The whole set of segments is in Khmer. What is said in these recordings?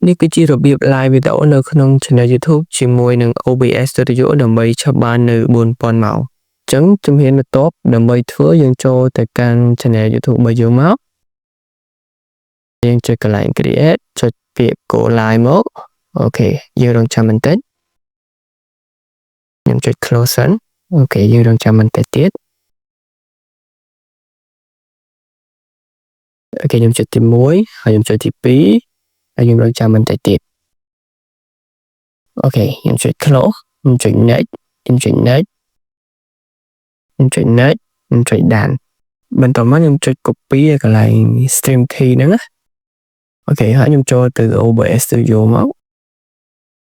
នេះគឺជារបៀប live វីដេអូនៅក្នុង channel YouTube ជាមួយនឹង OBS Studio ដើម្បីឆាប់បាននៅ 4000 ម៉ោង អញ្ចឹងជំហានបន្ទាប់ដើម្បីធ្វើយើងចូលទៅកាន់ channel YouTube របស់យើងមកយើងចុចកន្លែង create ចុចពាក្យ go live មកអូខេយើងរងចាំបន្តិចខ្ញុំចុច close សិនអូខេយើងរងចាំបន្តិចទៀតអូខេខ្ញុំចុចទី1ហើយខ្ញុំចុចទី2ហើយខ្ញុំរងចាំបន្តិចទៀតអូខេខ្ញុំចុច close ខ្ញុំចុច next ខ្ញុំចុច next ខ្ញុំចុច next ខ្ញុំចុច done បន្ទាប់មកខ្ញុំចុច copy ឲ្យកន្លែង stream key ហ្នឹងណាអូខេហើយខ្ញុំចូលទៅ OBS Studio មក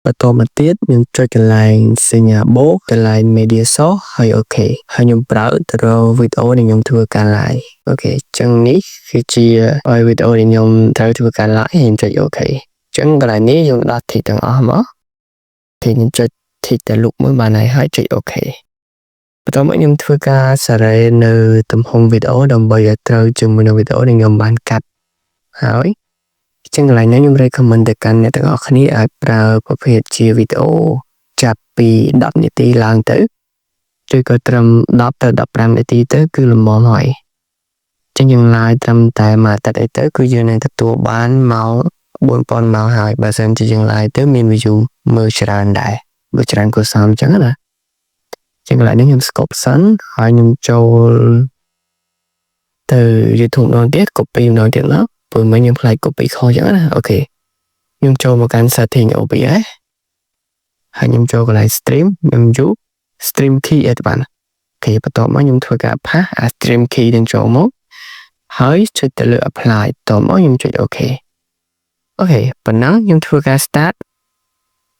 បន្តមកទៀតខ្ញុំចុចកន្លែងសញ្ញាបូកកន្លែង media source ហើយអូខេហើយខ្ញុំប្រើទៅរកវីដេអូដែលខ្ញុំធ្វើការ live អូខេអញ្ចឹងនេះគឺជាវីដេអូដែលខ្ញុំត្រូវធ្វើការ live ខ្ញុំចុចអូខេអញ្ចឹងកន្លែងនេះយើងដាក់ tick ទាំងអស់មកគេខ្ញុំចុច tick តែលុបមួយបានហើយចុចអូខេបន្តមកខ្ញុំធ្វើការសារ៉េនៅទំហំវីដេអូដើម្បីឲ្យត្រូវជាមួយនឹងវីដេអូដែលខ្ញុំបានកាត់ហើយចឹងកន្លែងនេះខ្ញុំ recommend ទៅកាន់អ្នកទាំងអស់គ្នាឲ្យប្រើប្រភេទជាវីដេអូចាប់ពី10នាទីឡើងទៅឬក៏ត្រឹម10ទៅ15នាទីទៅគឺល្មមហើយចឹងយើង live ត្រឹមតែមួយអាទិត្យអីទៅគឺយើងនឹងទទួលបានមក4000មកហើយបើសិនជាយើង live ទៅមាន view មើលច្រើនដែរមើលច្រើនគួរសមចឹងណាចឹងកន្លែងនេះខ្ញុំ scope សិនហើយខ្ញុំចូលទៅ YouTube ម្ដងទៀត copy ម្ដងទៀតមកព្រោះមិញខ្ញុំខ្លាច copy ខុសចឹងណាអូខេខ្ញុំចូលមកកាន់ setting OBS ហើយខ្ញុំចូលកន្លែង stream ខ្ញុំយូ stream key អត់បានអូខេបន្ទាប់មកខ្ញុំធ្វើការ pass stream key នឹងចូលមកហើយចុចទៅលើ apply បន្ទាប់មកខ្ញុំចុចអូខេអូខេប៉ុណ្ណឹងខ្ញុំធ្វើការ start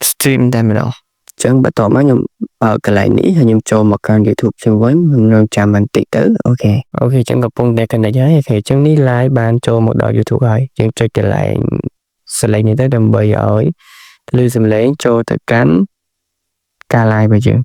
stream តែម្ដងចឹងបន្ទាប់មកខ្ញុំបើកកន្លែងនេះហើយខ្ញុំចូលមកកាន់ YouTube ជុំវិញខ្ញុំនឹងចាំបន្តិចទៅអូខេចឹងកំពុងតែ connect ហើយអូខេចឹងនេះ live បានចូលមកដល់ YouTube ហើយយើងចុចកន្លែង select នេះទៅដើម្បីឲ្យឮសំឡេងចូលទៅកាន់ការ live របស់យើង